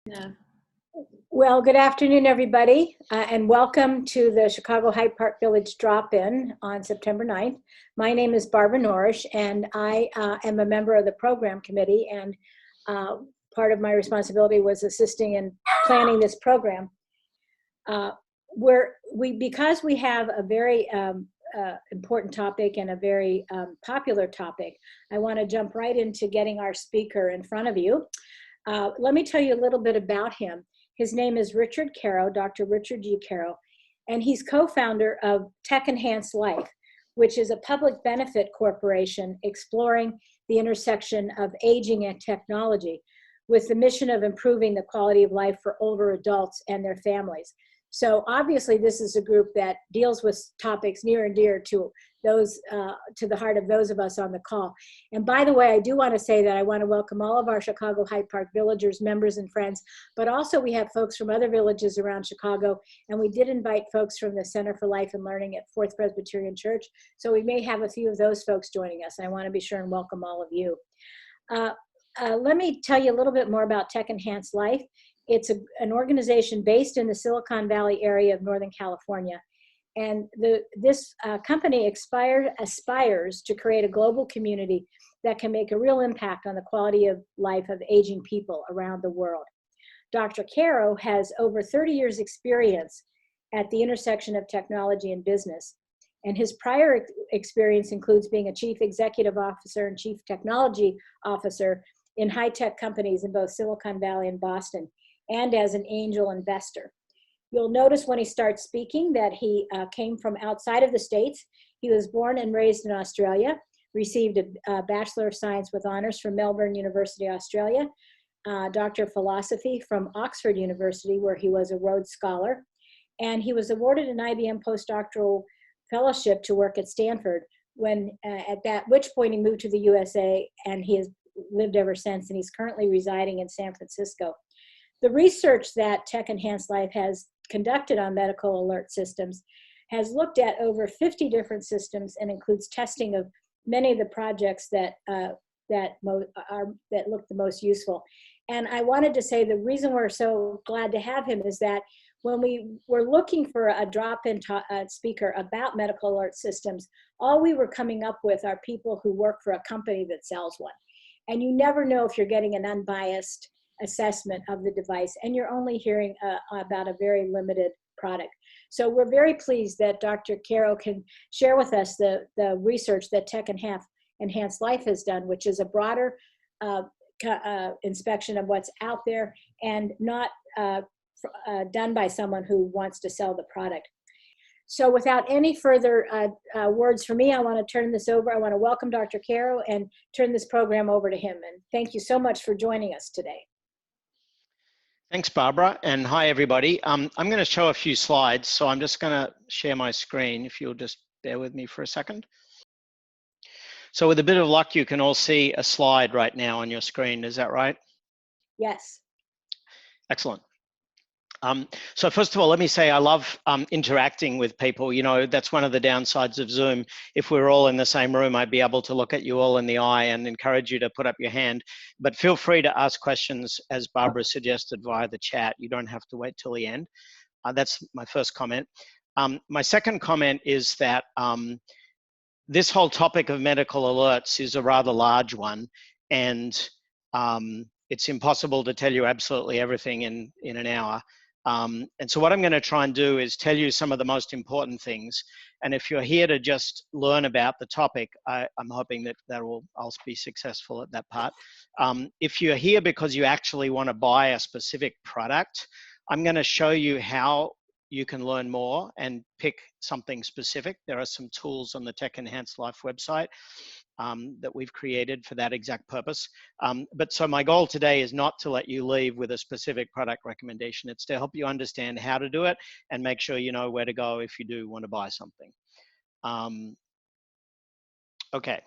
Yeah. Well, good afternoon, everybody, and welcome to the Chicago Hyde Park Village drop-in on September 9th. My name is Barbara Norish, and I am a member of the program committee, and part of my responsibility was assisting in planning this program. Because we have a very important topic and a very popular topic, I want to jump right into getting our speaker in front of you. Let me tell you a little bit about him. His name is Richard Caro, Dr. Richard G. Caro, and he's co-founder of Tech-enhanced Life, which is a public benefit corporation exploring the intersection of aging and technology with the mission of improving the quality of life for older adults and their families. So obviously this is a group that deals with topics near and dear to those, to the heart of those of us on the call. And by the way, I do want to say that I want to welcome all of our Chicago Hyde Park Villagers, members and friends, but also we have folks from other villages around Chicago, and we did invite folks from the Center for Life and Learning at Fourth Presbyterian Church, so we may have a few of those folks joining us. I want to be sure and welcome all of you. Let me tell you a little bit more about Tech-enhanced Life. It's an organization based in the Silicon Valley area of Northern California. And this company aspires to create a global community that can make a real impact on the quality of life of aging people around the world. Dr. Caro has over 30 years experience at the intersection of technology and business. And his prior experience includes being a chief executive officer and chief technology officer in high-tech companies in both Silicon Valley and Boston, and as an angel investor. You'll notice when he starts speaking that he came from outside of the States. He was born and raised in Australia, received a Bachelor of Science with honors from Melbourne University, Australia, Doctor of Philosophy from Oxford University, where he was a Rhodes Scholar, and he was awarded an IBM postdoctoral fellowship to work at Stanford, at which point he moved to the USA, and he has lived ever since, and he's currently residing in San Francisco. The research that Tech-enhanced Life has conducted on medical alert systems has looked at over 50 different systems and includes testing of many of the projects that look the most useful. And I wanted to say the reason we're so glad to have him is that when we were looking for a drop-in speaker about medical alert systems, all we were coming up with are people who work for a company that sells one. And you never know if you're getting an unbiased assessment of the device, and you're only hearing about a very limited product. So we're very pleased that Dr. Caro can share with us the research that Tech-enhanced Life has done, which is a broader inspection of what's out there and not done by someone who wants to sell the product. So without any further words from me, I want to turn this over. I want to welcome Dr. Caro and turn this program over to him. And thank you so much for joining us today. Thanks, Barbara, and hi, everybody. I'm going to show a few slides, so I'm just going to share my screen, if you'll just bear with me for a second. So with a bit of luck, you can all see a slide right now on your screen. Is that right? Yes. Excellent. So first of all, let me say I love interacting with people. You know, that's one of the downsides of Zoom. If we were all in the same room, I'd be able to look at you all in the eye and encourage you to put up your hand. But feel free to ask questions, as Barbara suggested, via the chat. You don't have to wait till the end. That's my first comment. My second comment is that this whole topic of medical alerts is a rather large one, and it's impossible to tell you absolutely everything in an hour. And so what I'm going to try and do is tell you some of the most important things. And if you're here to just learn about the topic, I'm hoping that I'll be successful at that part. If you're here because you actually want to buy a specific product, I'm going to show you how you can learn more and pick something specific. There are some tools on the Tech-enhanced Life website that we've created for that exact purpose. But so my goal today is not to let you leave with a specific product recommendation. It's to help you understand how to do it and make sure you know where to go if you do want to buy something. Okay.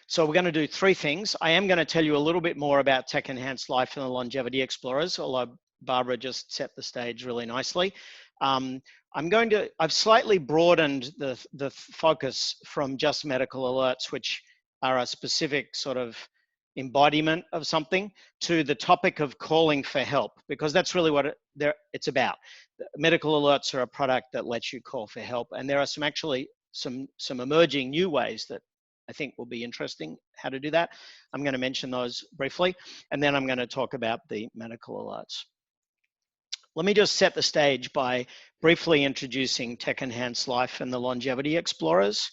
So we're going to do three things. I am going to tell you a little bit more about Tech-enhanced Life and the Longevity Explorers, although Barbara just set the stage really nicely. I've slightly broadened the focus from just medical alerts, which are a specific sort of embodiment of something to the topic of calling for help, because that's really what it's about. Medical alerts are a product that lets you call for help, and there are some emerging new ways that I think will be interesting how to do that. I'm going to mention those briefly, and then I'm going to talk about the medical alerts. Let me just set the stage by briefly introducing Tech-enhanced Life and the Longevity Explorers.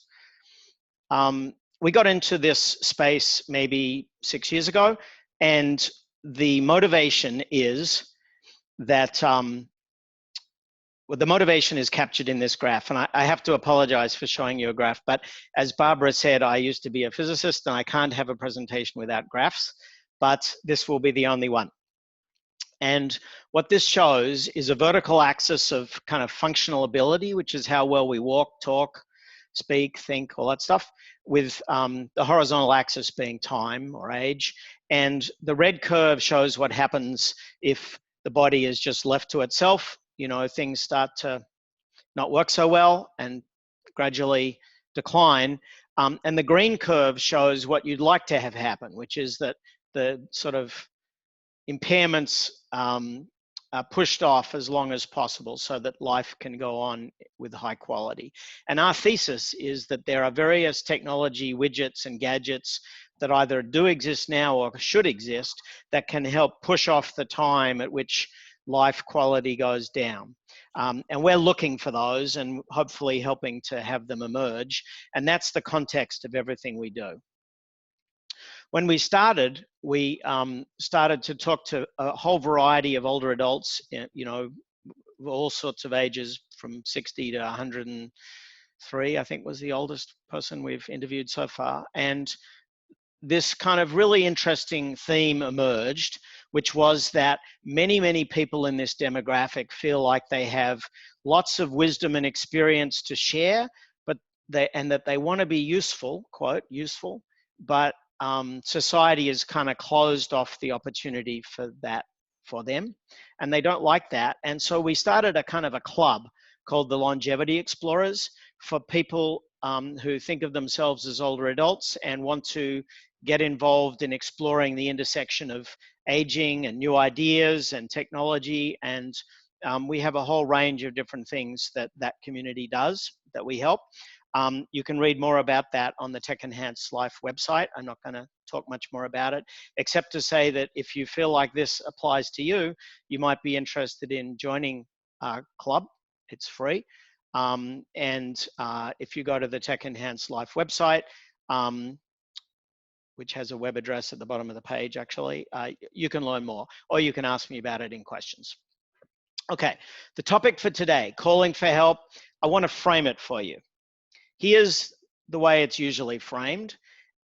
We got into this space maybe 6 years ago, and the motivation is that, well, the motivation is captured in this graph, and I have to apologize for showing you a graph, but as Barbara said, I used to be a physicist and I can't have a presentation without graphs, but this will be the only one. And what this shows is a vertical axis of kind of functional ability, which is how well we walk, talk, speak, think, all that stuff, with the horizontal axis being time or age. And the red curve shows what happens if the body is just left to itself. You know, things start to not work so well and gradually decline. And the green curve shows what you'd like to have happen, which is that the sort of impairments are pushed off as long as possible so that life can go on with high quality. And our thesis is that there are various technology widgets and gadgets that either do exist now or should exist that can help push off the time at which life quality goes down. And we're looking for those and hopefully helping to have them emerge. And that's the context of everything we do. When we started, we started to talk to a whole variety of older adults, you know, all sorts of ages from 60 to 103, I think was the oldest person we've interviewed so far. And this kind of really interesting theme emerged, which was that many, many people in this demographic feel like they have lots of wisdom and experience to share, and that they want to be useful, quote, useful, but society has kind of closed off the opportunity for that for them, and they don't like that. And so we started a kind of a club called the Longevity Explorers for people who think of themselves as older adults and want to get involved in exploring the intersection of aging and new ideas and technology. And we have a whole range of different things that that community does that we help. You can read more about that on the Tech-enhanced Life website. I'm not going to talk much more about it, except to say that if you feel like this applies to you, you might be interested in joining our club. It's free. And if you go to the Tech-enhanced Life website, which has a web address at the bottom of the page, actually, you can learn more, or you can ask me about it in questions. Okay, the topic for today, calling for help. I want to frame it for you. Here's the way it's usually framed,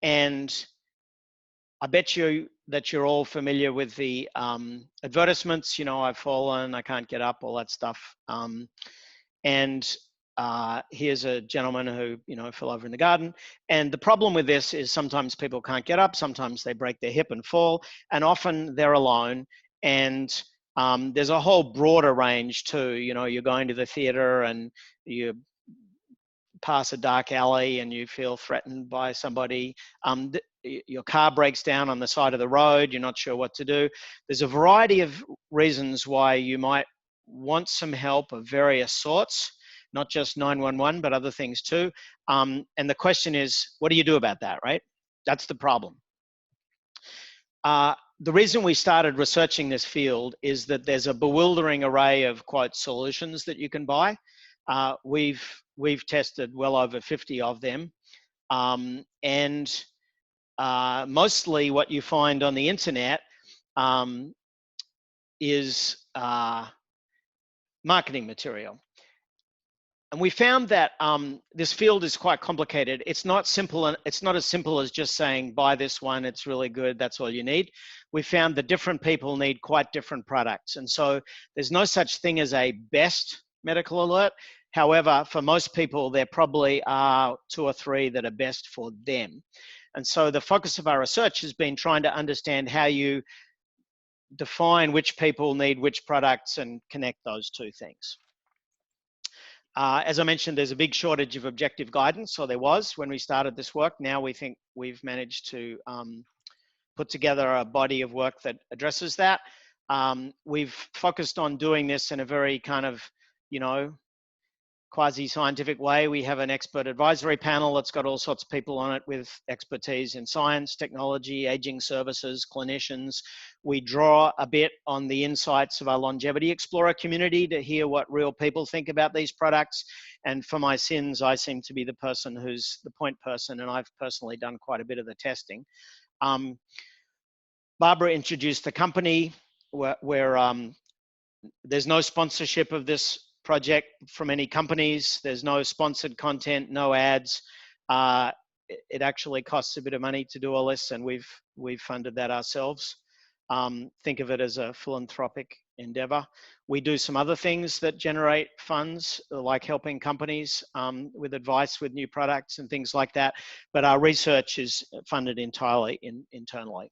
and I bet you that you're all familiar with the advertisements, you know, I've fallen, I can't get up, all that stuff. Here's a gentleman who, you know, fell over in the garden. And the problem with this is sometimes people can't get up, sometimes they break their hip and fall, and often they're alone. And there's a whole broader range too. You know, you're going to the theater and you pass a dark alley and you feel threatened by somebody. Your car breaks down on the side of the road, you're not sure what to do. There's a variety of reasons why you might want some help of various sorts, not just 911, but other things too. And the question is, what do you do about that, right? That's the problem. The reason we started researching this field is that there's a bewildering array of, quote, solutions that you can buy. We've tested well over 50 of them. Mostly what you find on the internet is marketing material. And we found that this field is quite complicated. It's not simple, and it's not as simple as just saying, buy this one, it's really good, that's all you need. We found that different people need quite different products. And so there's no such thing as a best medical alert. However, for most people, there probably are 2 or 3 that are best for them. And so the focus of our research has been trying to understand how you define which people need which products and connect those 2 things. As I mentioned, there's a big shortage of objective guidance, or there was when we started this work. Now we think we've managed to put together a body of work that addresses that. We've focused on doing this in a very kind of, you know, quasi-scientific way. We have an expert advisory panel that's got all sorts of people on it with expertise in science, technology, aging services, clinicians. We draw a bit on the insights of our Longevity Explorer community to hear what real people think about these products. And for my sins, I seem to be the person who's the point person, and I've personally done quite a bit of the testing. Barbara introduced the company where there's no sponsorship of this project from any companies. There's no sponsored content, no ads. It actually costs a bit of money to do all this, and we've funded that ourselves. Think of it as a philanthropic endeavor. We do some other things that generate funds, like helping companies with advice with new products and things like that. But our research is funded entirely internally.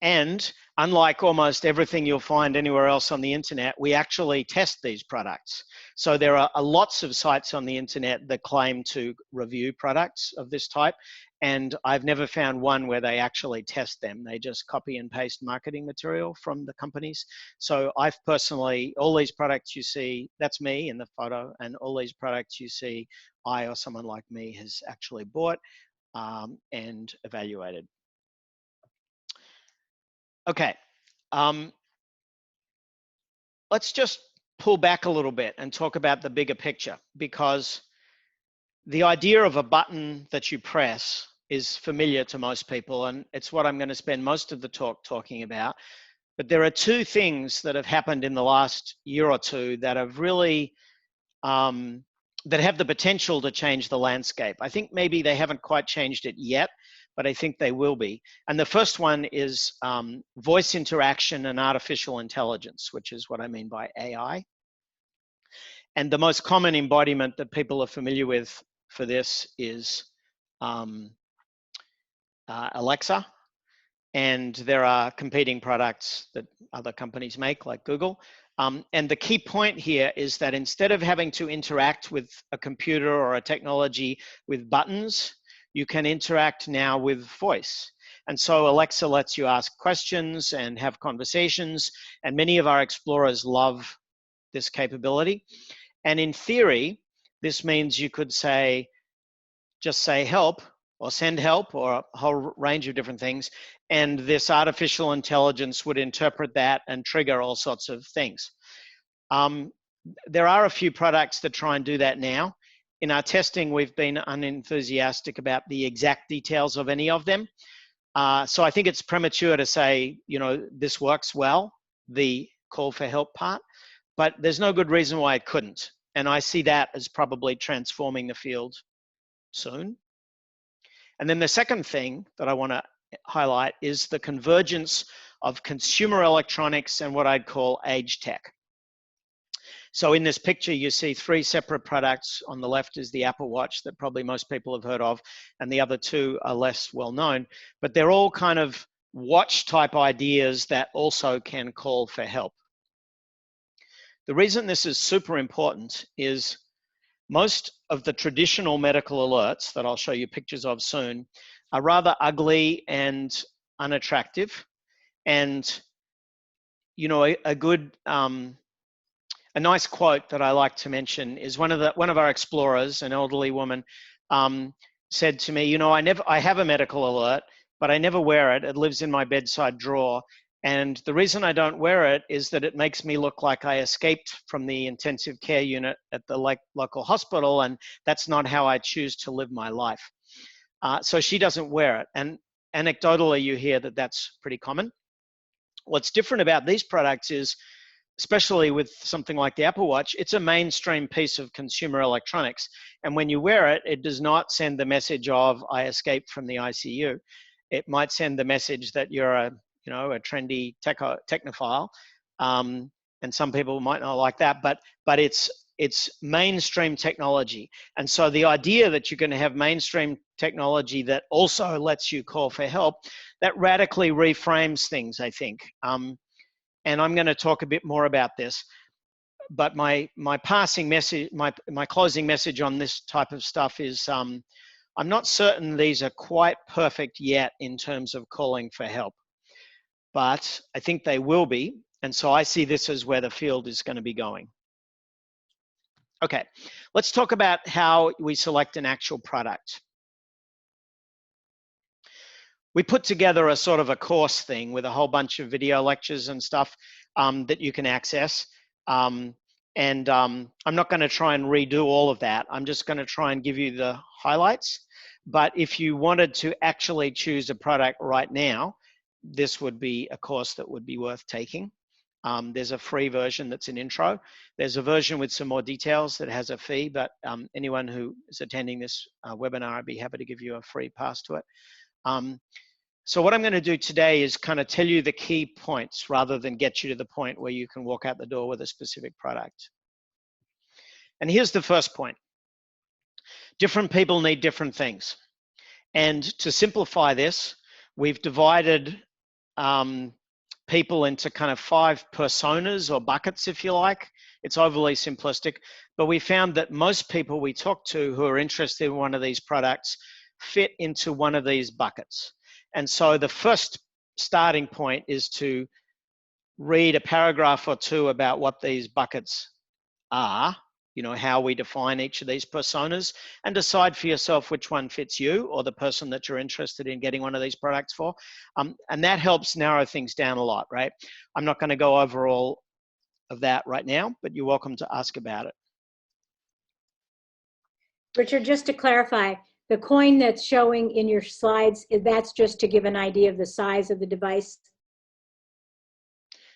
And unlike almost everything you'll find anywhere else on the internet, we actually test these products. So there are lots of sites on the internet that claim to review products of this type. And I've never found one where they actually test them. They just copy and paste marketing material from the companies. So I've personally, all these products you see, that's me in the photo, and all these products you see, I or someone like me has actually bought and evaluated. Okay, let's just pull back a little bit and talk about the bigger picture, because the idea of a button that you press is familiar to most people, and it's what I'm going to spend most of the talk talking about. But there are two things that have happened in the last year or two that have really, that have the potential to change the landscape. I think maybe they haven't quite changed it yet, but I think they will be. And the first one is voice interaction and artificial intelligence, which is what I mean by AI. And the most common embodiment that people are familiar with for this is Alexa. And there are competing products that other companies make, like Google. And the key point here is that instead of having to interact with a computer or a technology with buttons, you can interact now with voice. And so Alexa lets you ask questions and have conversations, and many of our explorers love this capability. And in theory, this means you could say, just say help, or send help, or a whole range of different things, and this artificial intelligence would interpret that and trigger all sorts of things. There are a few products that try and do that now. In our testing, we've been unenthusiastic about the exact details of any of them. So I think it's premature to say, you know, this works well, the call for help part, but there's no good reason why it couldn't. And I see that as probably transforming the field soon. And then the second thing that I want to highlight is the convergence of consumer electronics and what I'd call age tech. So in this picture, you see three separate products. On the left is the Apple Watch that probably most people have heard of, and the other two are less well known, but they're all kind of watch type ideas that also can call for help. The reason this is super important is most of the traditional medical alerts that I'll show you pictures of soon are rather ugly and unattractive. And, you know, a nice quote that I like to mention is one of our explorers, an elderly woman, said to me, you know, I have a medical alert, but I never wear it. It lives in my bedside drawer. And the reason I don't wear it is that it makes me look like I escaped from the intensive care unit at the local hospital, and that's not how I choose to live my life. So she doesn't wear it. And anecdotally, you hear that that's pretty common. What's different about these products is, especially with something like the Apple Watch, it's a mainstream piece of consumer electronics. And when you wear it, it does not send the message of, I escaped from the ICU. It might send the message that you're a trendy technophile. And some people might not like that, but it's mainstream technology. And so the idea that you're going to have mainstream technology that also lets you call for help, that radically reframes things, I think. And I'm going to talk a bit more about this. But my passing message, my closing message on this type of stuff is I'm not certain these are quite perfect yet in terms of calling for help, but I think they will be. And so I see this as where the field is going to be going. Okay, let's talk about how we select an actual product. We put together a sort of a course thing with a whole bunch of video lectures and stuff that you can access. I'm not going to try and redo all of that. I'm just going to try and give you the highlights. But if you wanted to actually choose a product right now, this would be a course that would be worth taking. There's a free version that's an intro. There's a version with some more details that has a fee, but anyone who is attending this webinar, I'd be happy to give you a free pass to it. So what I'm going to do today is kind of tell you the key points rather than get you to the point where you can walk out the door with a specific product. And here's the first point. Different people need different things. And to simplify this, we've divided people into kind of 5 personas or buckets, if you like. It's overly simplistic, but we found that most people we talk to who are interested in one of these products fit into one of these buckets. And so the first starting point is to read a paragraph or two about what these buckets are, you know, how we define each of these personas, and decide for yourself which one fits you or the person that you're interested in getting one of these products for. And that helps narrow things down a lot, right? I'm not going to go over all of that right now, but you're welcome to ask about it. Richard, just to clarify, the coin that's showing in your slides, that's just to give an idea of the size of the device?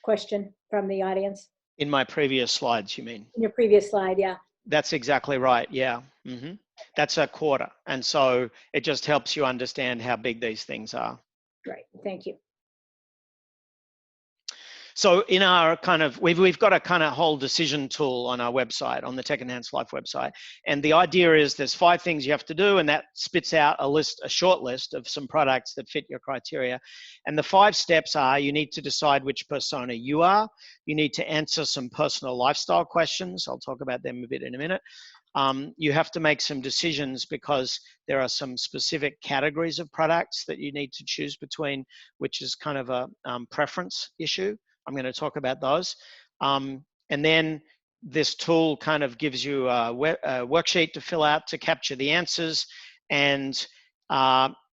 Question from the audience. In my previous slides, you mean? In your previous slide, yeah. That's exactly right, yeah. That's a quarter. And so it just helps you understand how big these things are. Great, thank you. So in our kind of, we've got a kind of whole decision tool on our website, on the Tech-enhanced Life website. And the idea is there's 5 things you have to do, and that spits out a short list of some products that fit your criteria. And the 5 steps are: you need to decide which persona you are. You need to answer some personal lifestyle questions. I'll talk about them a bit in a minute. You have to make some decisions because there are some specific categories of products that you need to choose between, which is kind of a preference issue. I'm going to talk about those. And then this tool kind of gives you a worksheet to fill out to capture the answers. And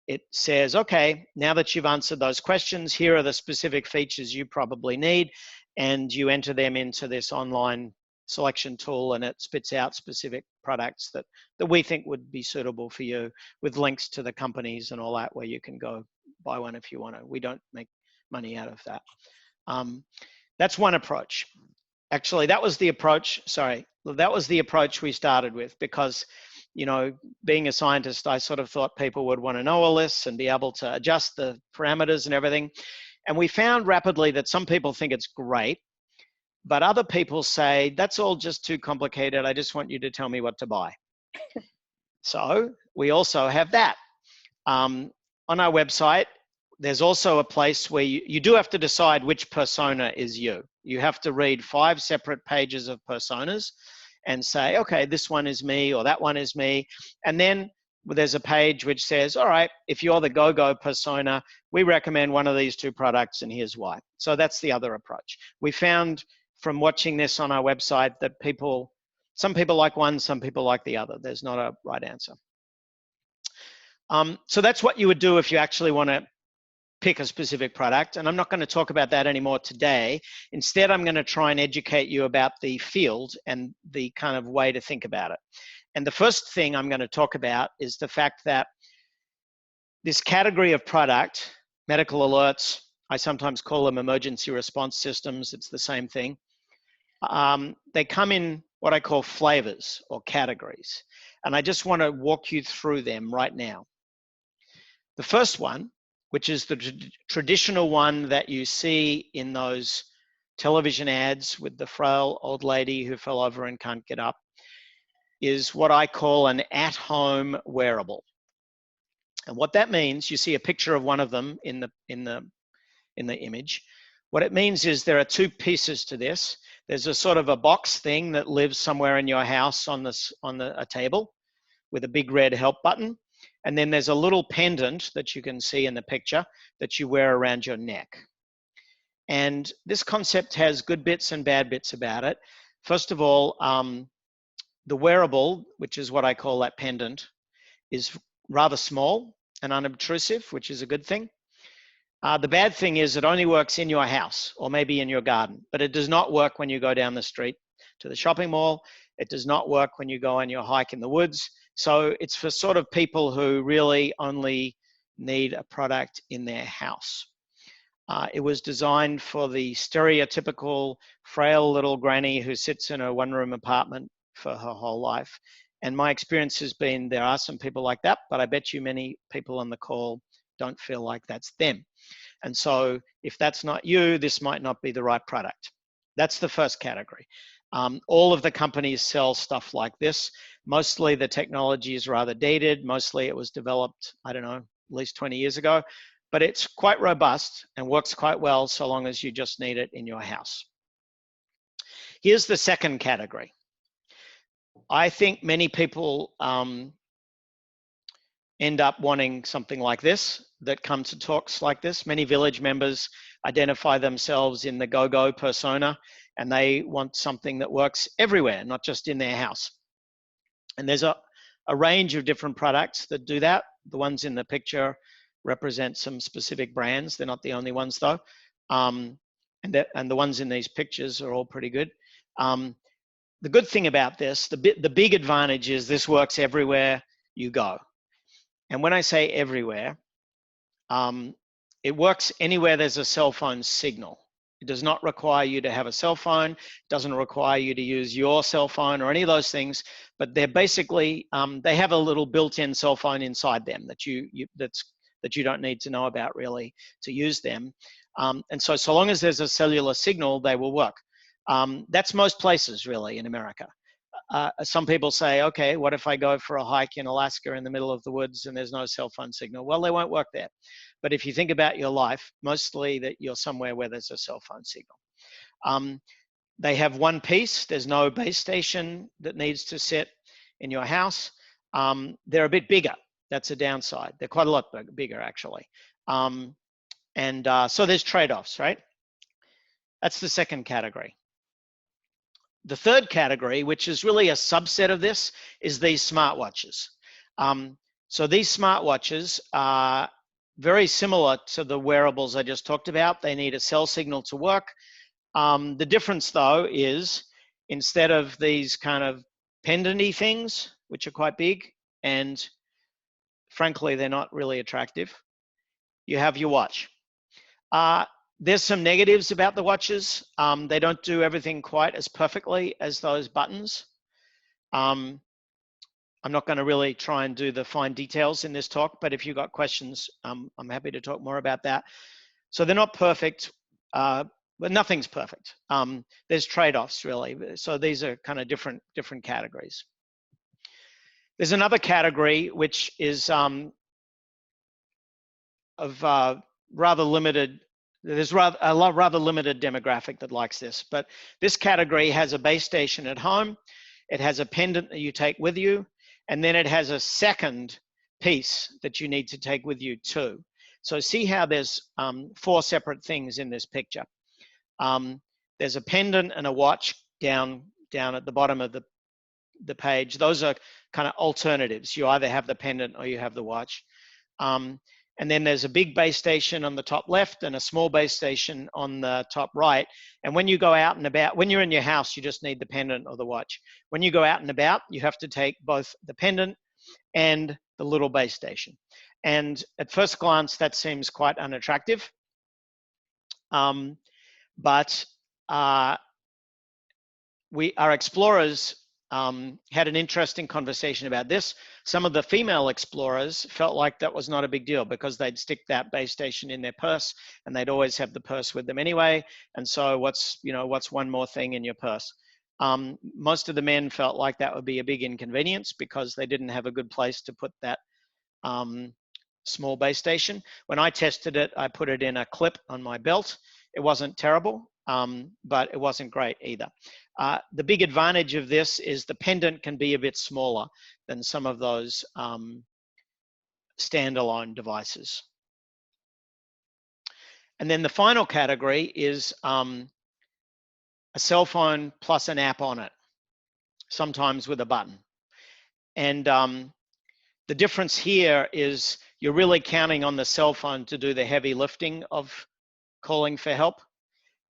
it says, okay, now that you've answered those questions, here are the specific features you probably need. And you enter them into this online selection tool, and it spits out specific products that we think would be suitable for you, with links to the companies and all that, where you can go buy one if you want to. We don't make money out of that. That's one approach. Actually, that was the approach, that was the approach we started with, because, you know, being a scientist, I sort of thought people would want to know all this and be able to adjust the parameters and everything. And we found rapidly that some people think it's great, but other people say, that's all just too complicated. I just want you to tell me what to buy. So we also have that. On our website, there's also a place where you do have to decide which persona is you. You have to read 5 separate pages of personas and say, okay, this one is me or that one is me. And then there's a page which says, all right, if you're the go-go persona, we recommend one of these 2 products, and here's why. So that's the other approach. We found from watching this on our website that some people like one, some people like the other. There's not a right answer. So that's what you would do if you actually want to pick a specific product, and I'm not going to talk about that anymore today. Instead, I'm going to try and educate you about the field and the kind of way to think about it. And the first thing I'm going to talk about is the fact that this category of product, medical alerts, I sometimes call them emergency response systems, it's the same thing. They come in what I call flavors or categories, and I just want to walk you through them right now. The first one, which is the traditional one that you see in those television ads with the frail old lady who fell over and can't get up, is what I call an at-home wearable. And what that means, you see a picture of one of them in the image. What it means is there are 2 pieces to this. There's a sort of a box thing that lives somewhere in your house on a table with a big red help button. And then there's a little pendant that you can see in the picture that you wear around your neck. And this concept has good bits and bad bits about it. First of all, the wearable, which is what I call that pendant, is rather small and unobtrusive, which is a good thing. The bad thing is it only works in your house or maybe in your garden, but it does not work when you go down the street to the shopping mall. It does not work when you go on your hike in the woods. So it's for sort of people who really only need a product in their house. It was designed for the stereotypical frail little granny who sits in a one-room apartment for her whole life. And my experience has been there are some people like that, but I bet you many people on the call don't feel like that's them. And so if that's not you, this might not be the right product. That's the first category. All of the companies sell stuff like this. Mostly the technology is rather dated. Mostly it was developed, I don't know, at least 20 years ago. But it's quite robust and works quite well so long as you just need it in your house. Here's the second category. I think many people end up wanting something like this that come to talks like this. Many village members identify themselves in the go-go persona, and they want something that works everywhere, not just in their house. And there's a range of different products that do that. The ones in the picture represent some specific brands. They're not the only ones though. And the ones in these pictures are all pretty good. The good thing about this, the big advantage is this works everywhere you go. And when I say everywhere, it works anywhere there's a cell phone signal. It does not require you to have a cell phone. It doesn't require you to use your cell phone or any of those things, but they're basically, they have a little built-in cell phone inside them that you don't need to know about really to use them. And so long as there's a cellular signal, they will work. That's most places really in America. Some people say, okay, what if I go for a hike in Alaska in the middle of the woods and there's no cell phone signal? Well, they won't work there. But if you think about your life, mostly that you're somewhere where there's a cell phone signal. They have one piece. There's no base station that needs to sit in your house. They're a bit bigger. That's a downside. They're quite a lot bigger actually. So there's trade-offs, right? That's the second category. The third category, which is really a subset of this, is these smartwatches. So these smartwatches are very similar to the wearables I just talked about. They need a cell signal to work. The difference though is instead of these kind of pendant-y things, which are quite big, and frankly, they're not really attractive, you have your watch. There's some negatives about the watches. They don't do everything quite as perfectly as those buttons. I'm not going to really try and do the fine details in this talk, but if you've got questions, I'm happy to talk more about that. So they're not perfect, but nothing's perfect. There's trade-offs really. So these are kind of different categories. There's another category which is of rather limited. There's a rather limited demographic that likes this, but this category has a base station at home. It has a pendant that you take with you, and then it has a second piece that you need to take with you too. So see how there's 4 separate things in this picture. There's a pendant and a watch down at the bottom of the page. Those are kind of alternatives. You either have the pendant or you have the watch. And then there's a big base station on the top left and a small base station on the top right. And when you go out and about, when you're in your house, you just need the pendant or the watch. When you go out and about, you have to take both the pendant and the little base station. And at first glance, that seems quite unattractive. But our explorers had an interesting conversation about this. Some of the female explorers felt like that was not a big deal because they'd stick that base station in their purse and they'd always have the purse with them anyway. And so what's one more thing in your purse? Most of the men felt like that would be a big inconvenience because they didn't have a good place to put that small base station. When I tested it, I put it in a clip on my belt. It wasn't terrible, but it wasn't great either. The big advantage of this is the pendant can be a bit smaller than some of those standalone devices. And then the final category is a cell phone plus an app on it, sometimes with a button. And the difference here is you're really counting on the cell phone to do the heavy lifting of calling for help.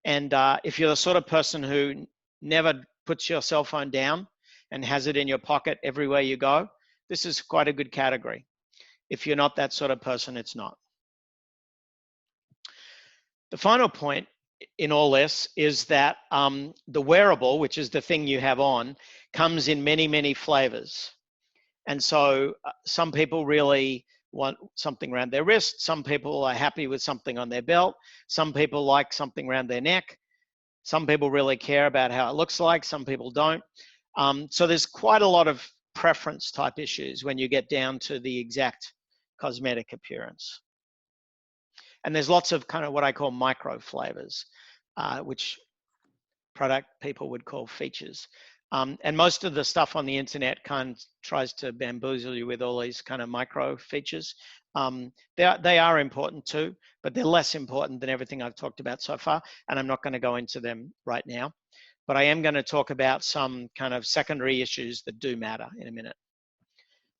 And if you're the sort of person who never puts your cell phone down and has it in your pocket everywhere you go, this is quite a good category. If you're not that sort of person, it's not. The final point in all this is that the wearable, which is the thing you have on, comes in many, many flavors. And so some people really want something around their wrist. Some people are happy with something on their belt. Some people like something around their neck. Some people really care about how it looks like. Some people don't. So there's quite a lot of preference type issues when you get down to the exact cosmetic appearance. And there's lots of kind of what I call micro flavors, which product people would call features. And most of the stuff on the internet kind of tries to bamboozle you with all these kind of micro features. They are important too, but they're less important than everything I've talked about so far. And I'm not going to go into them right now, but I am going to talk about some kind of secondary issues that do matter in a minute.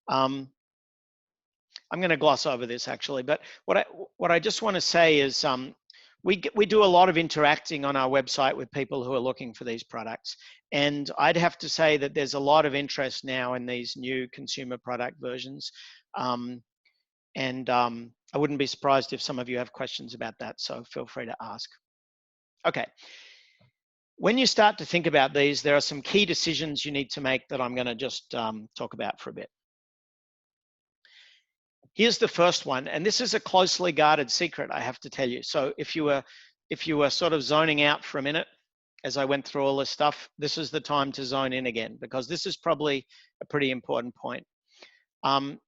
I'm going to gloss over this actually, but what I just want to say is we do a lot of interacting on our website with people who are looking for these products. And I'd have to say that there's a lot of interest now in these new consumer product versions. I wouldn't be surprised if some of you have questions about that, so feel free to ask. Okay. When you start to think about these, there are some key decisions you need to make that I'm going to just talk about for a bit. Here's the first one, and this is a closely guarded secret, I have to tell you. So if you were sort of zoning out for a minute as I went through all this stuff, this is the time to zone in again, because this is probably a pretty important point. All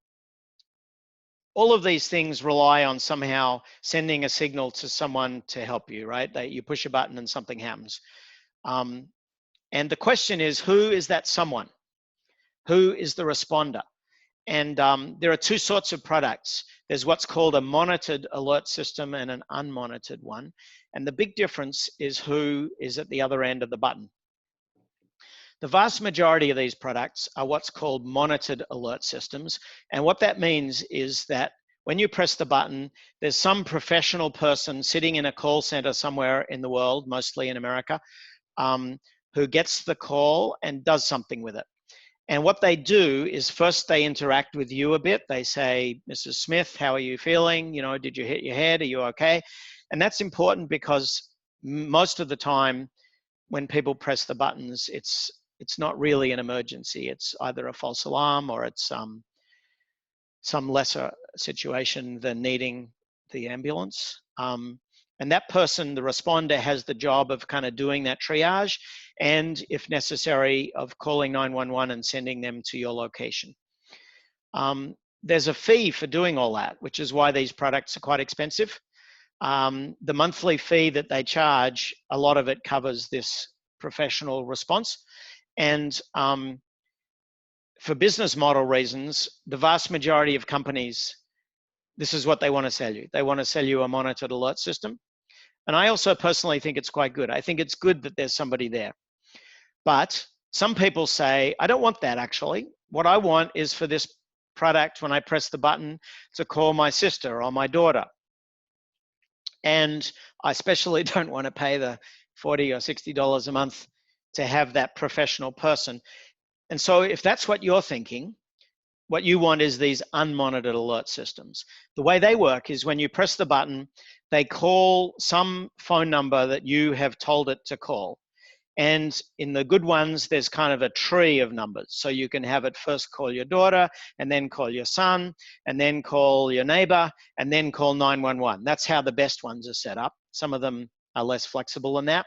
of these things rely on somehow sending a signal to someone to help you, right? You push a button and something happens. And the question is, who is that someone? Who is the responder? And there are two sorts of products. There's what's called a monitored alert system and an unmonitored one. And the big difference is who is at the other end of the button. The vast majority of these products are what's called monitored alert systems. And what that means is that when you press the button, there's some professional person sitting in a call center somewhere in the world, mostly in America, who gets the call and does something with it. And what they do is first they interact with you a bit. They say, Mrs. Smith, how are you feeling? You know, did you hit your head? Are you okay? And that's important because most of the time when people press the buttons, it's not really an emergency. It's either a false alarm or it's some lesser situation than needing the ambulance. And that person, the responder, has the job of kind of doing that triage and, if necessary, of calling 911 and sending them to your location. There's a fee for doing all that, which is why these products are quite expensive. The monthly fee that they charge, a lot of it covers this professional response. And for business model reasons, the vast majority of companies, this is what they want to sell you. They want to sell you a monitored alert system. And I also personally think it's quite good. I think it's good that there's somebody there. But some people say, I don't want that actually. What I want is for this product, when I press the button, to call my sister or my daughter. And I especially don't want to pay the $40 or $60 a month to have that professional person. And so if that's what you're thinking, what you want is these unmonitored alert systems. The way they work is when you press the button, they call some phone number that you have told it to call. And in the good ones, there's kind of a tree of numbers. So you can have it first call your daughter, and then call your son, and then call your neighbor, and then call 911. That's how the best ones are set up. Some of them are less flexible than that.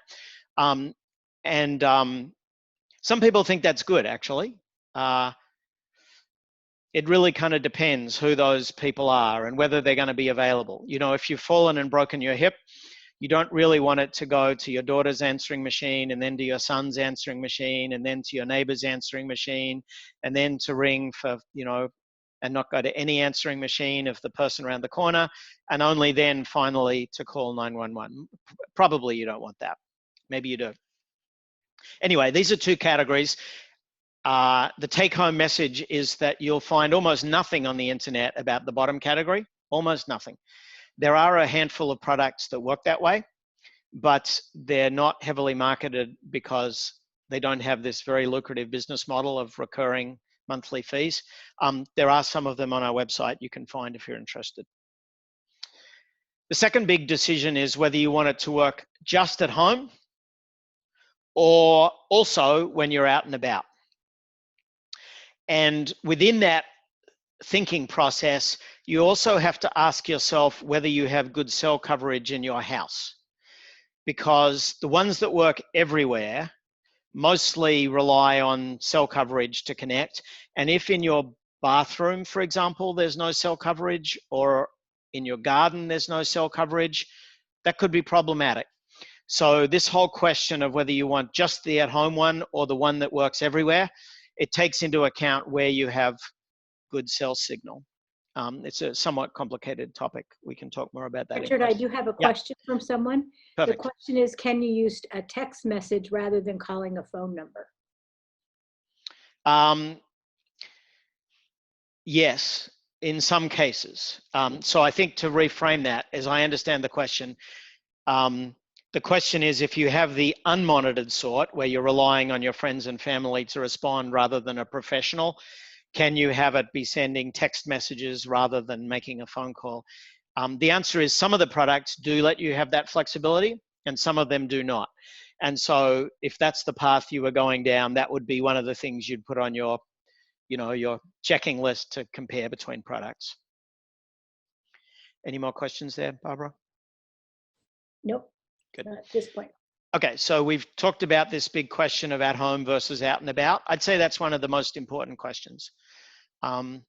Some people think that's good, actually. It really kind of depends who those people are and whether they're going to be available. You know, if you've fallen and broken your hip, you don't really want it to go to your daughter's answering machine and then to your son's answering machine and then to your neighbor's answering machine and then to ring for, you know, and not go to any answering machine of the person around the corner, and only then finally to call 911. Probably you don't want that. Maybe you do. Anyway, these are two categories. The take-home message is that you'll find almost nothing on the internet about the bottom category, almost nothing. There are a handful of products that work that way, but they're not heavily marketed because they don't have this very lucrative business model of recurring monthly fees. There are some of them on our website you can find if you're interested. The second big decision is whether you want it to work just at home or also when you're out and about. And within that thinking process, you also have to ask yourself whether you have good cell coverage in your house, because the ones that work everywhere mostly rely on cell coverage to connect. And if in your bathroom, for example, there's no cell coverage, or in your garden there's no cell coverage, that could be problematic. So this whole question of whether you want just the at-home one or the one that works everywhere, it takes into account where you have good cell signal. It's a somewhat complicated topic. We can talk more about that. Richard, I do have a question from someone. Perfect. The question is, can you use a text message rather than calling a phone number? Yes, in some cases. So I think to reframe that, as I understand the question is if you have the unmonitored sort where you're relying on your friends and family to respond rather than a professional, can you have it be sending text messages rather than making a phone call? The answer is some of the products do let you have that flexibility and some of them do not. And so if that's the path you were going down, that would be one of the things you'd put on your, your checking list to compare between products. Any more questions there, Barbara? Nope. Good. Not at this point. Okay, so we've talked about this big question of at home versus out and about. I'd say that's one of the most important questions. Then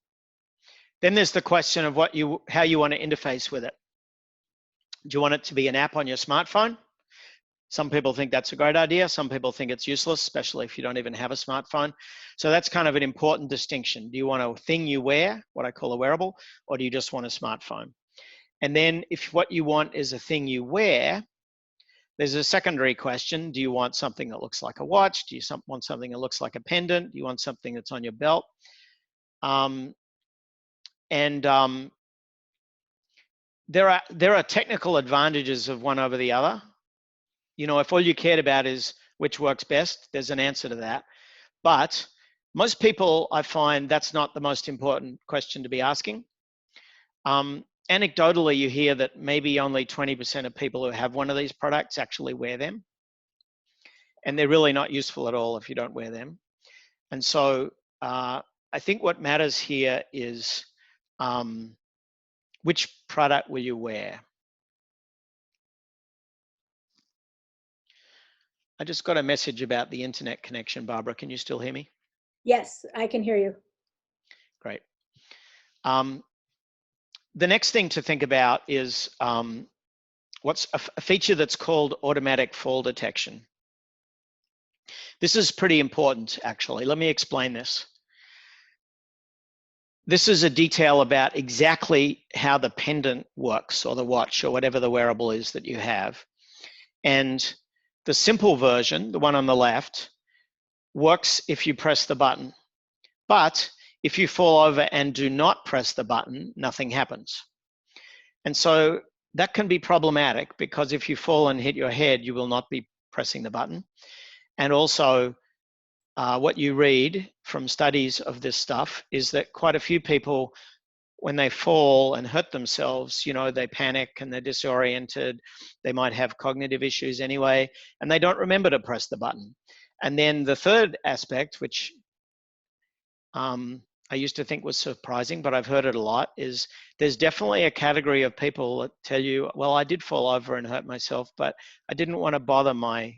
there's the question of how you want to interface with it. Do you want it to be an app on your smartphone? Some people think that's a great idea. Some people think it's useless, especially if you don't even have a smartphone. So that's kind of an important distinction. Do you want a thing you wear, what I call a wearable, or do you just want a smartphone? And then if what you want is a thing you wear, there's a secondary question. Do you want something that looks like a watch? Do you want something that looks like a pendant? Do you want something that's on your belt? There are technical advantages of one over the other. If all you cared about is which works best, there's an answer to that. But most people, I find, that's not the most important question to be asking. Anecdotally, you hear that maybe only 20% of people who have one of these products actually wear them. And they're really not useful at all if you don't wear them. And so I think what matters here is which product will you wear? I just got a message about the internet connection, Barbara. Can you still hear me? Yes, I can hear you. Great. The next thing to think about is what's a feature that's called automatic fall detection. This is pretty important, actually. Let me explain this. This is a detail about exactly how the pendant works, or the watch, or whatever the wearable is that you have. And the simple version, the one on the left, works if you press the button. But if you fall over and do not press the button, nothing happens. And so that can be problematic, because if you fall and hit your head, you will not be pressing the button. And also, what you read from studies of this stuff is that quite a few people, when they fall and hurt themselves, they panic and they're disoriented. They might have cognitive issues anyway, and they don't remember to press the button. And then the third aspect, which I used to think was surprising, but I've heard it a lot, is there's definitely a category of people that tell you, well, I did fall over and hurt myself, but I didn't want to bother my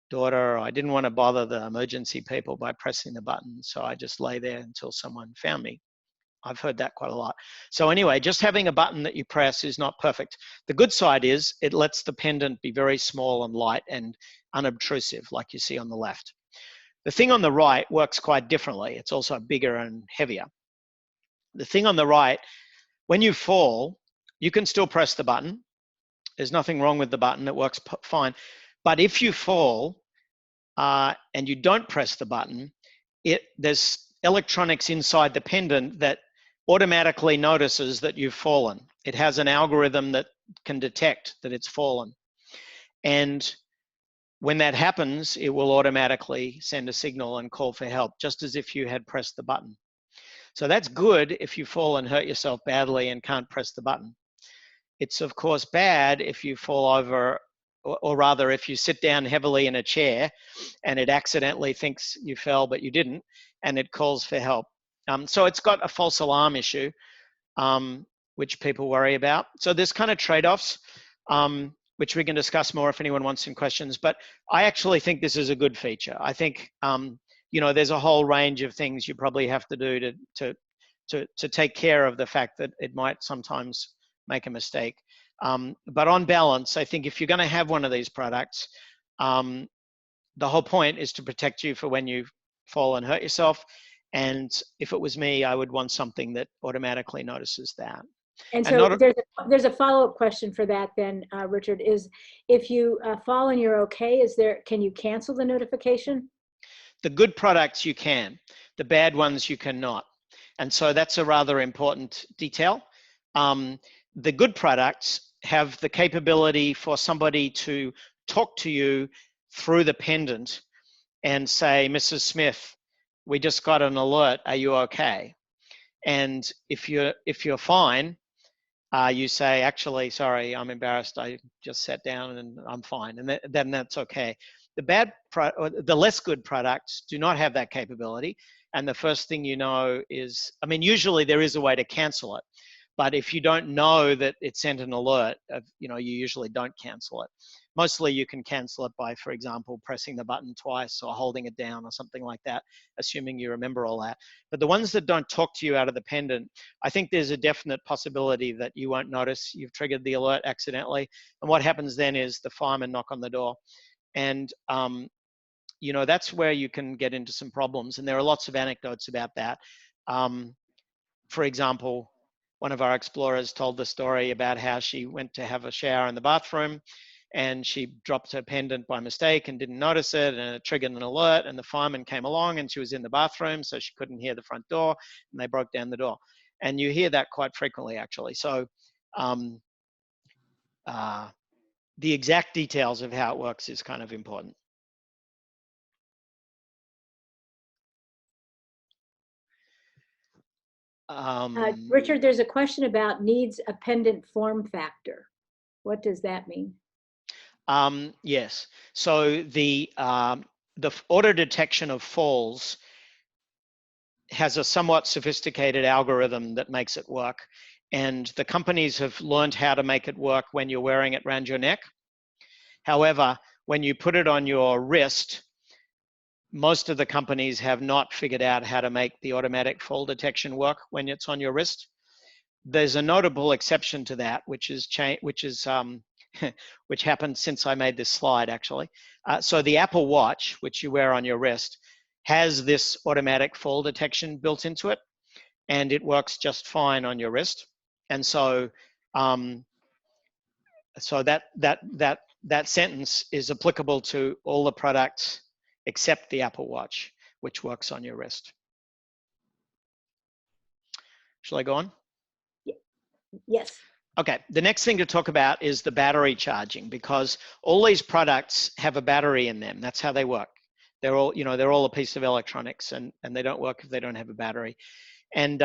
daughter, or I didn't want to bother the emergency people by pressing the button, so I just lay there until someone found me. I've heard that quite a lot. So anyway, just having a button that you press is not perfect. The good side is it lets the pendant be very small and light and unobtrusive, like you see on the left. The thing on the right works quite differently. It's also bigger and heavier. The thing on the right, when you fall, you can still press the button. There's nothing wrong with the button. It works fine. But if you fall and you don't press the button, there's electronics inside the pendant that automatically notices that you've fallen. It has an algorithm that can detect that it's fallen. And when that happens, it will automatically send a signal and call for help, just as if you had pressed the button. So that's good if you fall and hurt yourself badly and can't press the button. It's of course bad if you fall over, or rather if you sit down heavily in a chair and it accidentally thinks you fell but you didn't, and it calls for help. So it's got a false alarm issue, which people worry about. So there's kind of trade-offs, which we can discuss more if anyone wants some questions. But I actually think this is a good feature. I think there's a whole range of things you probably have to do to take care of the fact that it might sometimes make a mistake. But on balance, I think if you're going to have one of these products, the whole point is to protect you for when you fall and hurt yourself. And if it was me, I would want something that automatically notices that. And so there's a follow-up question for that then, Richard, is if you fall and you're okay, can you cancel the notification? The good products you can, the bad ones you cannot. And so that's a rather important detail. The good products have the capability for somebody to talk to you through the pendant and say, Mrs. Smith, we just got an alert, are you okay? And if you're fine, you say, actually, sorry, I'm embarrassed, I just sat down and I'm fine, and then that's okay. The less good products do not have that capability, and the first thing you know is, usually there is a way to cancel it, but if you don't know that it sent an alert, you usually don't cancel it. Mostly you can cancel it by, for example, pressing the button twice or holding it down or something like that, assuming you remember all that. But the ones that don't talk to you out of the pendant, I think there's a definite possibility that you won't notice you've triggered the alert accidentally. And what happens then is the firemen knock on the door. And that's where you can get into some problems. And there are lots of anecdotes about that. For example, one of our explorers told the story about how she went to have a shower in the bathroom and she dropped her pendant by mistake and didn't notice it, and it triggered an alert, and the fireman came along and she was in the bathroom, so she couldn't hear the front door, and they broke down the door. And you hear that quite frequently, actually. So the exact details of how it works is kind of important. Richard, there's a question about needs a pendant form factor. What does that mean? Yes. So the auto detection of falls has a somewhat sophisticated algorithm that makes it work. And the companies have learned how to make it work when you're wearing it around your neck. However, when you put it on your wrist, most of the companies have not figured out how to make the automatic fall detection work when it's on your wrist. There's a notable exception to that, which happened since I made this slide, actually. So the Apple Watch, which you wear on your wrist, has this automatic fall detection built into it, and it works just fine on your wrist. And so, that sentence is applicable to all the products except the Apple Watch, which works on your wrist. Shall I go on? Yes. Okay, the next thing to talk about is the battery charging, because all these products have a battery in them. That's how they work. They're all a piece of electronics, and they don't work if they don't have a battery. And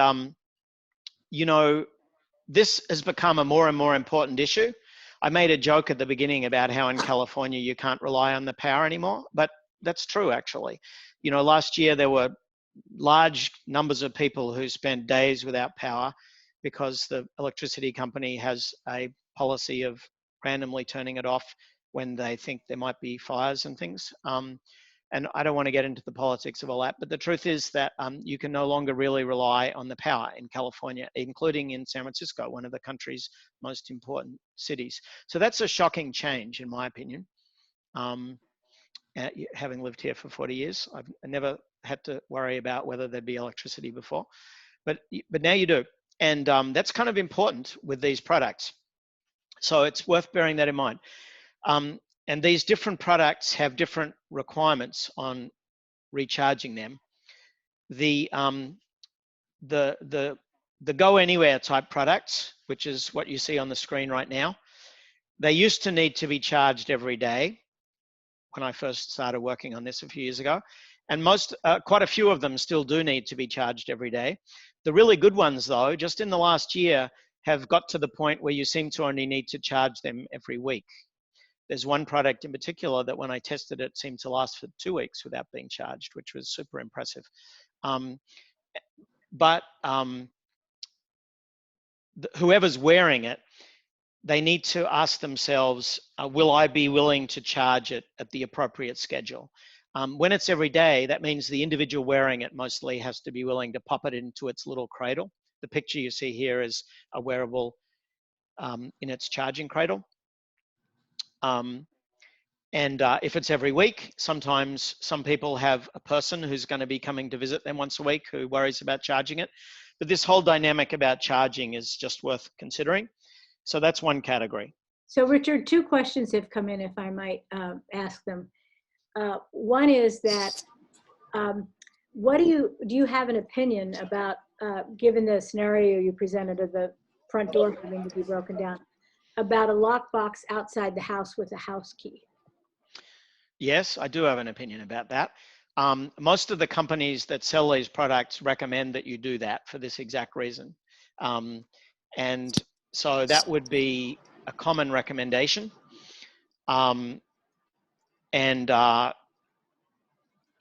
this has become a more and more important issue. I made a joke at the beginning about how in California you can't rely on the power anymore, but that's true actually. Last year there were large numbers of people who spent days without power because the electricity company has a policy of randomly turning it off when they think there might be fires and things. And I don't want to get into the politics of all that, but the truth is that you can no longer really rely on the power in California, including in San Francisco, one of the country's most important cities. So that's a shocking change, in my opinion. Having lived here for 40 years, I've never had to worry about whether there'd be electricity before. but now you do. And that's kind of important with these products. So it's worth bearing that in mind. And these different products have different requirements on recharging them. The go anywhere type products, which is what you see on the screen right now, they used to need to be charged every day when I first started working on this a few years ago. And quite a few of them still do need to be charged every day. The really good ones though, just in the last year, have got to the point where you seem to only need to charge them every week. There's one product in particular that when I tested it seemed to last for 2 weeks without being charged, which was super impressive. Whoever's wearing it, they need to ask themselves, will I be willing to charge it at the appropriate schedule? When it's every day, that means the individual wearing it mostly has to be willing to pop it into its little cradle. The picture you see here is a wearable in its charging cradle. If it's every week, sometimes some people have a person who's going to be coming to visit them once a week who worries about charging it. But this whole dynamic about charging is just worth considering. So that's one category. So Richard, 2 questions have come in, if I might ask them. One is that, do you have an opinion about, given the scenario you presented of the front door having to be broken down, about a lockbox outside the house with a house key? Yes, I do have an opinion about that. Most of the companies that sell these products recommend that you do that for this exact reason. And so that would be a common recommendation.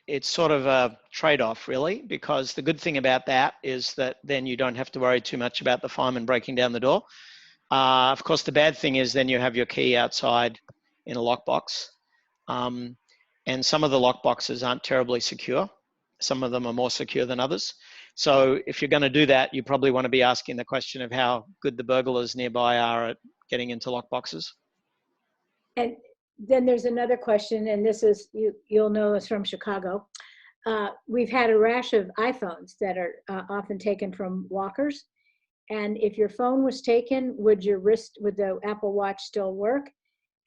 It's sort of a trade-off really, because the good thing about that is that then you don't have to worry too much about the fireman breaking down the door. Of course, the bad thing is then you have your key outside in a lockbox. And some of the lockboxes aren't terribly secure. Some of them are more secure than others. So if you're going to do that, you probably want to be asking the question of how good the burglars nearby are at getting into lockboxes. And then there's another question, and this is, you'll know us from Chicago. We've had a rash of iPhones that are often taken from walkers. And if your phone was taken, would the Apple Watch still work?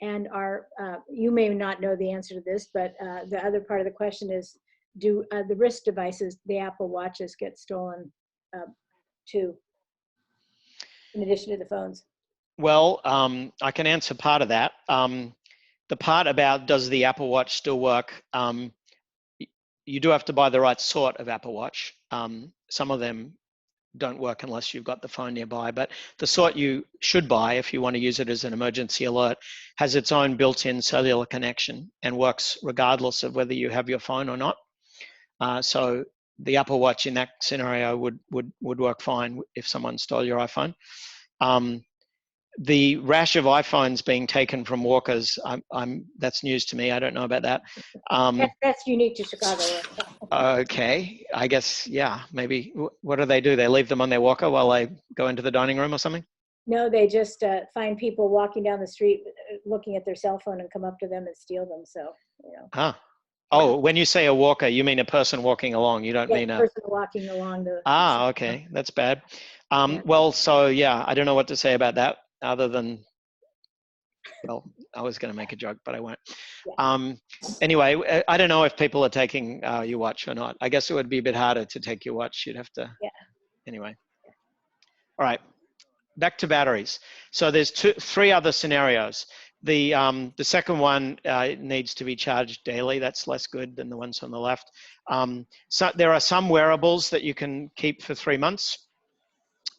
And you may not know the answer to this, but the other part of the question is, do the wrist devices, the Apple Watches, get stolen too, in addition to the phones? Well, I can answer part of that. The part about does the Apple Watch still work, you do have to buy the right sort of Apple Watch. Some of them don't work unless you've got the phone nearby, but the sort you should buy if you want to use it as an emergency alert has its own built-in cellular connection and works regardless of whether you have your phone or not. So the Apple Watch in that scenario would work fine if someone stole your iPhone. The rash of iPhones being taken from walkers, that's news to me. I don't know about that. That's unique to Chicago. Okay, I guess, yeah, maybe. What do? They leave them on their walker while they go into the dining room or something? No, they just find people walking down the street looking at their cell phone and come up to them and steal them. So, you know. Huh. Oh, when you say a walker, you mean a person walking along. You don't mean a person walking along the. Okay, that's bad. Well, so yeah, I don't know what to say about that other than, well, I was going to make a joke, but I won't. Yeah. Anyway, I don't know if people are taking your watch or not. I guess it would be a bit harder to take your watch. You'd have to. Yeah. Anyway. Yeah. All right. Back to batteries. So there's 3 other scenarios. The second one needs to be charged daily. That's less good than the ones on the left. So there are some wearables that you can keep for 3 months.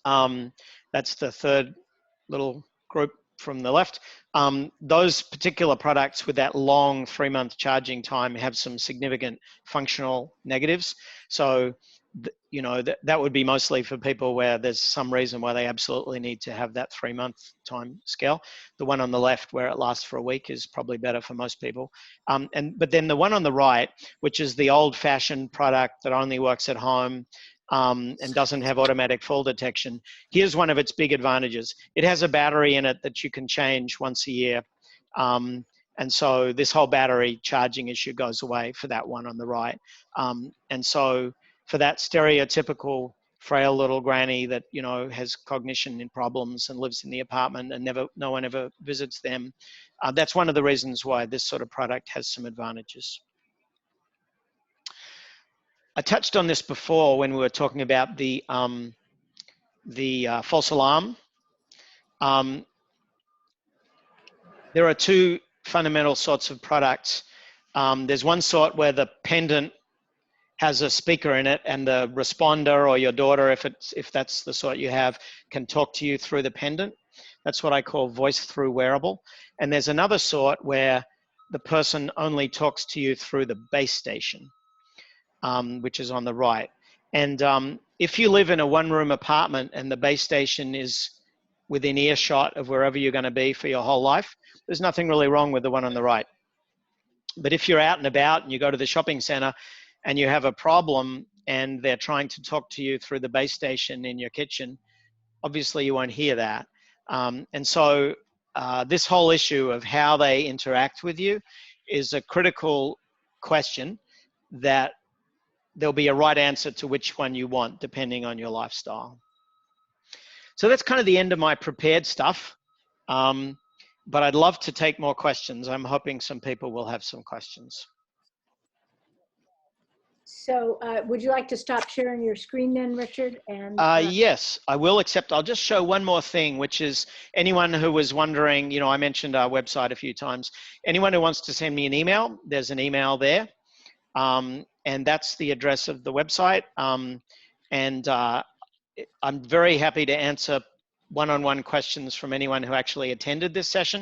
That's the third little group from the left. Those particular products with that long 3-month charging time have some significant functional negatives. So, you know, that would be mostly for people where there's some reason why they absolutely need to have that 3-month time scale. The one on the left where it lasts for a week is probably better for most people. But then the one on the right, which is the old-fashioned product that only works at home, and doesn't have automatic fall detection. Here's one of its big advantages. It has a battery in it that you can change once a year. And so this whole battery charging issue goes away for that one on the right. And so for that stereotypical frail little granny that, you know, has cognition problems and lives in the apartment and no one ever visits them. That's one of the reasons why this sort of product has some advantages. I touched on this before when we were talking about the false alarm. There are two fundamental sorts of products. There's one sort where the Pendant has a speaker in it, and the responder, or your daughter, if that's the sort you have, can talk to you through the Pendant. That's what I call voice through wearable. And there's another sort where the person only talks to you through the base station, which is on the right. And if you live in a one-room apartment and the base station is within earshot of wherever you're going to be for your whole life, there's nothing really wrong with the one on the right. But if you're out and about and you go to the shopping center and you have a problem and they're trying to talk to you through the base station in your kitchen, obviously you won't hear that. And so this whole issue of how they interact with you is a critical question that there'll be a right answer to which one you want depending on your lifestyle. So that's kind of the end of my prepared stuff. But I'd love to take more questions. I'm hoping some people will have some questions. So would you like to stop sharing your screen then, Richard? And yes, I will, except I'll just show one more thing, which is anyone who was wondering, you know, I mentioned our website a few times. Anyone who wants to send me an email, there's an email there. And that's the address of the website. I'm very happy to answer one-on-one questions from anyone who actually attended this session.